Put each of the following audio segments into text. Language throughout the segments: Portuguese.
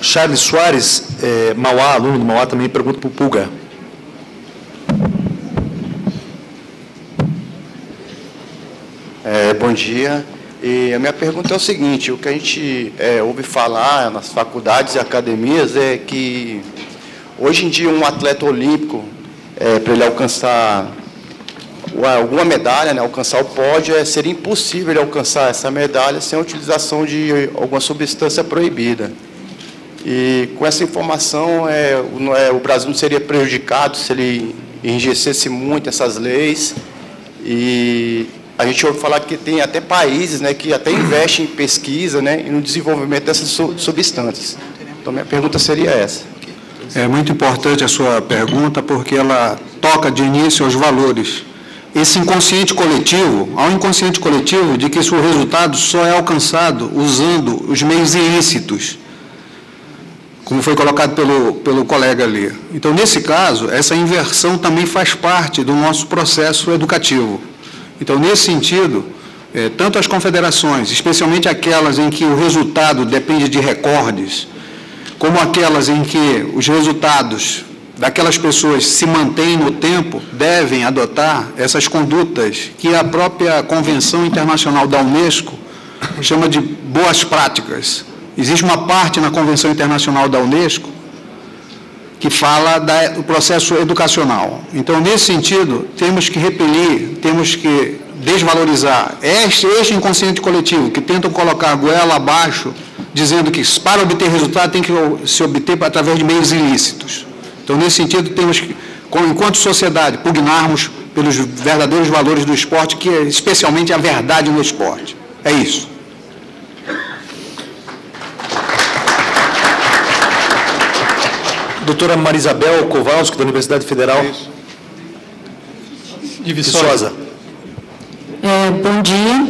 Charles Soares, Mauá, aluno do Mauá, também pergunta para o Pulga. Bom dia. E a minha pergunta é o seguinte: o que a gente ouve falar nas faculdades e academias é que, hoje em dia, um atleta olímpico, para ele alcançar alguma medalha, né, alcançar o pódio, seria impossível ele alcançar essa medalha sem a utilização de alguma substância proibida. E, com essa informação, o Brasil não seria prejudicado se ele enrijecesse muito essas leis. E a gente ouve falar que tem até países, né, que até investem em pesquisa, né, e no desenvolvimento dessas substâncias. Então, minha pergunta seria essa. É muito importante a sua pergunta, porque ela toca de início aos valores. Esse inconsciente coletivo, há um inconsciente coletivo de que o resultado só é alcançado usando os meios ilícitos, como foi colocado pelo colega ali. Então, nesse caso, essa inversão também faz parte do nosso processo educativo. Então, nesse sentido, tanto as confederações, especialmente aquelas em que o resultado depende de recordes, como aquelas em que os resultados daquelas pessoas se mantêm no tempo, devem adotar essas condutas que a própria Convenção Internacional da Unesco chama de boas práticas. Existe uma parte na Convenção Internacional da Unesco que fala do processo educacional. Então, nesse sentido, temos que repelir, temos que desvalorizar este inconsciente coletivo que tentam colocar a goela abaixo, dizendo que para obter resultado tem que se obter através de meios ilícitos. Então, nesse sentido, temos que, enquanto sociedade, pugnarmos pelos verdadeiros valores do esporte, que é especialmente a verdade no esporte. É isso. Doutora Marisabel Kowalski, da Universidade Federal de Viçosa. Bom dia.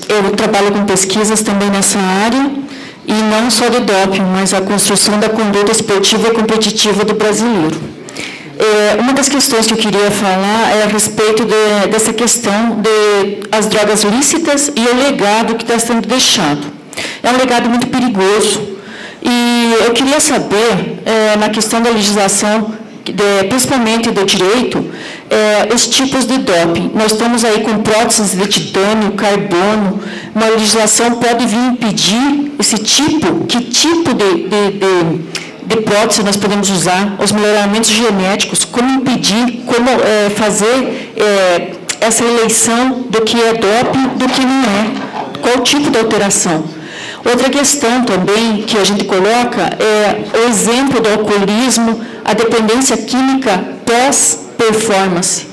Eu trabalho com pesquisas também nessa área, e não só de doping, mas a construção da conduta esportiva e competitiva do brasileiro. Uma das questões que eu queria falar é a respeito dessa questão das drogas lícitas e o legado que está sendo deixado. É um legado muito perigoso. E eu queria saber, na questão da legislação, principalmente do direito, os tipos de doping. Nós estamos aí com próteses de titânio, carbono. Uma legislação pode vir impedir esse tipo? Que tipo de prótese nós podemos usar? Os melhoramentos genéticos, como impedir, como fazer essa eleição do que é doping, do que não é? Qual tipo de alteração? Outra questão também que a gente coloca é o exemplo do alcoolismo, a dependência química pós-performance.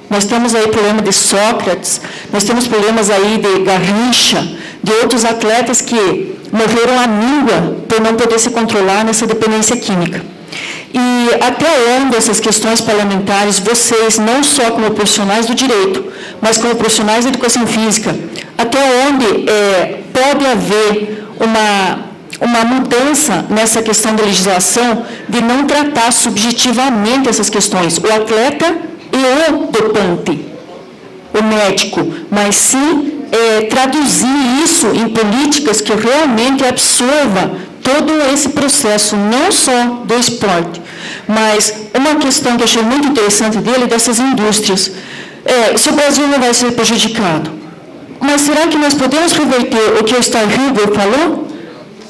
Nós temos aí problema de Sócrates, nós temos problemas aí de Garrincha, de outros atletas que morreram à míngua por não poder se controlar nessa dependência química. E até onde essas questões parlamentares, vocês, não só como profissionais do direito, mas como profissionais da educação física, até onde pode haver uma mudança nessa questão da legislação de não tratar subjetivamente essas questões, o atleta e o dopante, o médico, mas sim traduzir isso em políticas que realmente absorvam todo esse processo, não só do esporte, mas uma questão que eu achei muito interessante dele, dessas indústrias. Se o Brasil não vai ser prejudicado, mas será que nós podemos reverter o que o Star Huber falou?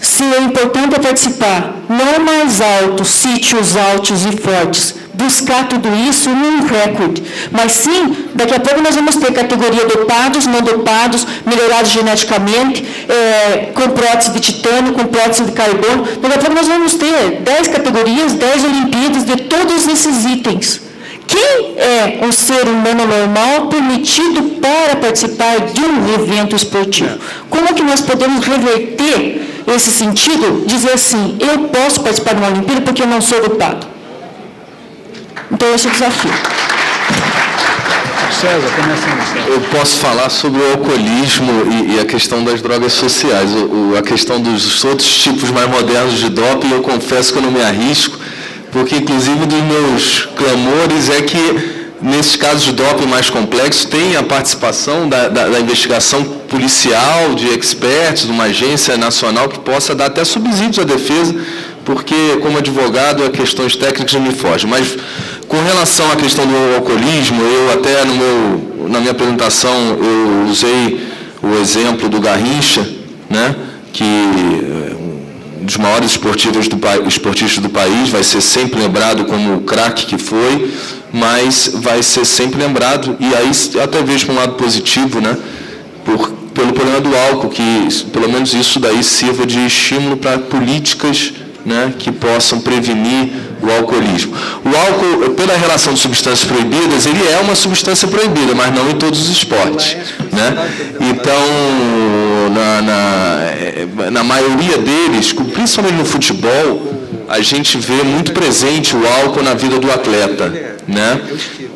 Se é importante participar, não mais altos, sítios altos e fortes, buscar tudo isso num recorde, mas sim, daqui a pouco nós vamos ter categoria dopados, não dopados, melhorados geneticamente, com prótese de titânio, com prótese de carbono. Daqui a pouco nós vamos ter 10 categorias, 10 Olimpíadas de todos esses itens. Quem é um ser humano normal permitido para participar de um evento esportivo? Como que nós podemos reverter esse sentido, dizer assim, eu posso participar de uma Olimpíada porque eu não sou dopado? Então, esse é o desafio. César, começando. Eu posso falar sobre o alcoolismo e a questão das drogas sociais. A questão dos outros tipos mais modernos de doping, eu confesso que eu não me arrisco, porque, inclusive, um dos meus clamores é que nesses casos de doping mais complexos, tem a participação da investigação policial, de experts, de uma agência nacional que possa dar até subsídios à defesa, porque, como advogado, questões técnicas não me fogem. Mas, com relação à questão do alcoolismo, eu até na minha apresentação, eu usei o exemplo do Garrincha, né, que um dos maiores esportistas do país, vai ser sempre lembrado como o craque que foi, mas vai ser sempre lembrado, e aí até vejo para um lado positivo, né, pelo problema do álcool, que pelo menos isso daí sirva de estímulo para políticas, né, que possam prevenir o alcoolismo. O álcool, pela relação de substâncias proibidas, ele é uma substância proibida, mas não em todos os esportes, né? Então, na maioria deles, principalmente no futebol, a gente vê muito presente o álcool na vida do atleta, né?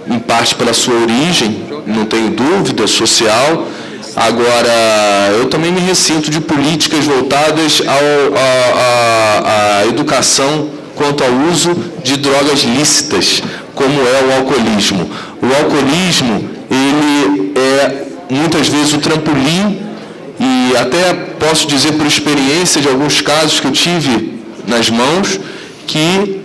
Em parte pela sua origem, não tenho dúvida, social. Agora, eu também me ressinto de políticas voltadas à educação quanto ao uso de drogas lícitas, como é o alcoolismo. O alcoolismo, ele é muitas vezes o trampolim, e até posso dizer por experiência de alguns casos que eu tive nas mãos, que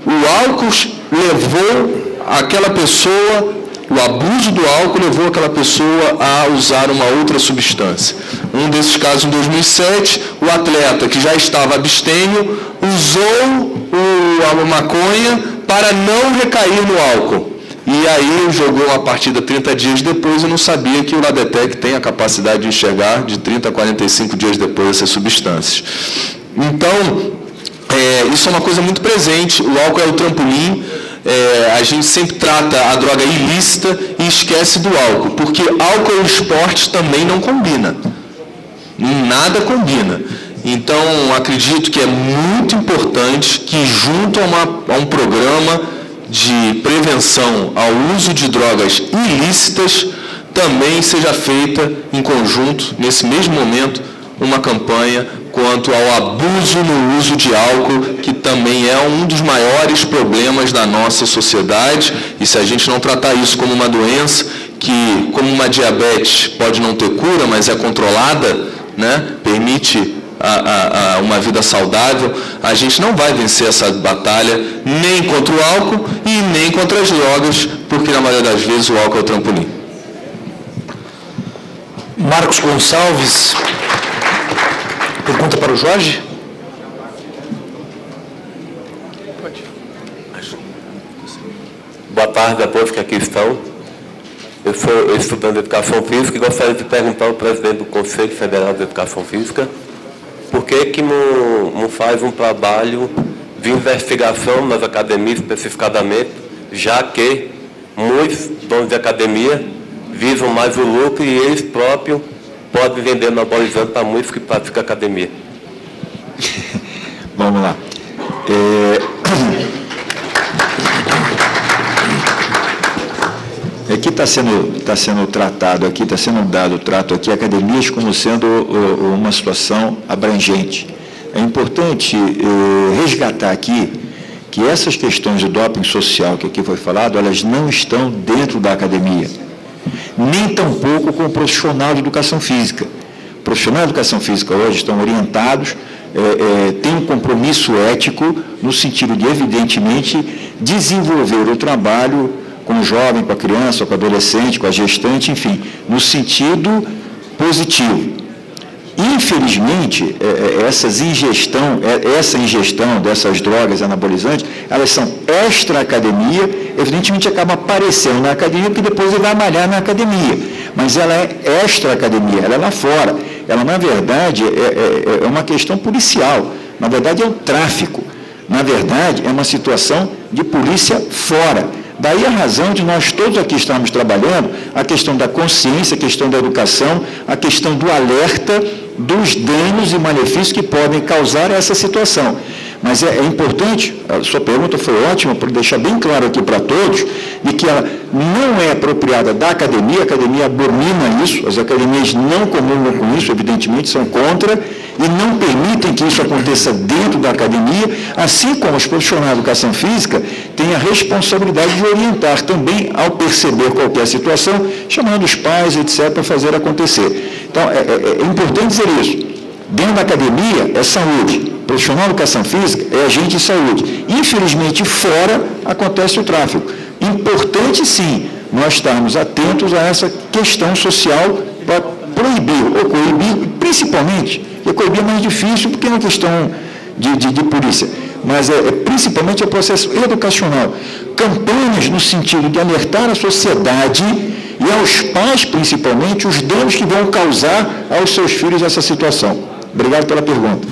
o álcool levou aquela pessoa, o abuso do álcool levou aquela pessoa a usar uma outra substância. Um desses casos, em 2007, o atleta que já estava abstêmio usou a maconha para não recair no álcool. E aí jogou uma partida 30 dias depois e não sabia que o Labetec tem a capacidade de enxergar de 30 a 45 dias depois essas substâncias. Então, isso é uma coisa muito presente. O álcool é o trampolim. A gente sempre trata a droga ilícita e esquece do álcool, porque álcool e esporte também não combina. Nada combina. Então, acredito que é muito importante que, junto a um programa de prevenção ao uso de drogas ilícitas, também seja feita em conjunto, nesse mesmo momento, uma campanha quanto ao abuso no uso de álcool, que também é um dos maiores problemas da nossa sociedade, e se a gente não tratar isso como uma doença, que como uma diabetes pode não ter cura, mas é controlada, né, permite uma vida saudável, a gente não vai vencer essa batalha nem contra o álcool e nem contra as drogas, porque na maioria das vezes o álcool é o trampolim. Marcos Gonçalves, pergunta para o Jorge. Boa tarde a todos que aqui estão. Eu sou estudante de Educação Física e gostaria de perguntar ao presidente do Conselho Federal de Educação Física por que não faz um trabalho de investigação nas academias especificadamente, já que muitos donos de academia visam mais o lucro e eles próprios podem vender anabolizante para muitos que praticam academia. Vamos lá. Aqui está sendo tratado, aqui está sendo dado o trato aqui, academias como sendo uma situação abrangente. É importante resgatar aqui que essas questões de doping social que aqui foi falado, elas não estão dentro da academia, nem tampouco com o profissional de educação física. Profissionais de educação física hoje estão orientados, têm um compromisso ético no sentido de, evidentemente, desenvolver o trabalho com o jovem, com a criança, com o adolescente, com a gestante, enfim, no sentido positivo. Infelizmente, essa ingestão dessas drogas anabolizantes, elas são extra-academia, evidentemente acaba aparecendo na academia, porque depois ele vai malhar na academia, mas ela é extra-academia, ela é lá fora. Ela, na verdade, é uma questão policial, na verdade é o tráfico, na verdade é uma situação de polícia fora. Daí a razão de nós todos aqui estarmos trabalhando a questão da consciência, a questão da educação, a questão do alerta dos danos e malefícios que podem causar essa situação. Mas é importante, a sua pergunta foi ótima, para deixar bem claro aqui para todos, de que ela não é apropriada da academia, a academia abomina isso, as academias não comungam com isso, evidentemente, são contra, e não permitem que isso aconteça dentro da academia, assim como os profissionais de educação física têm a responsabilidade de orientar também, ao perceber qualquer situação, chamando os pais, etc., para fazer acontecer. Então, é importante dizer isso. Dentro da academia é saúde, profissional de educação física é agente de saúde. Infelizmente, fora acontece o tráfico. Importante, sim, nós estarmos atentos a essa questão social para proibir ou coibir, principalmente, porque coibir é mais difícil porque é uma questão de polícia, mas principalmente o processo educacional. Campanhas no sentido de alertar a sociedade e aos pais, principalmente, os danos que vão causar aos seus filhos essa situação. Obrigado pela pergunta.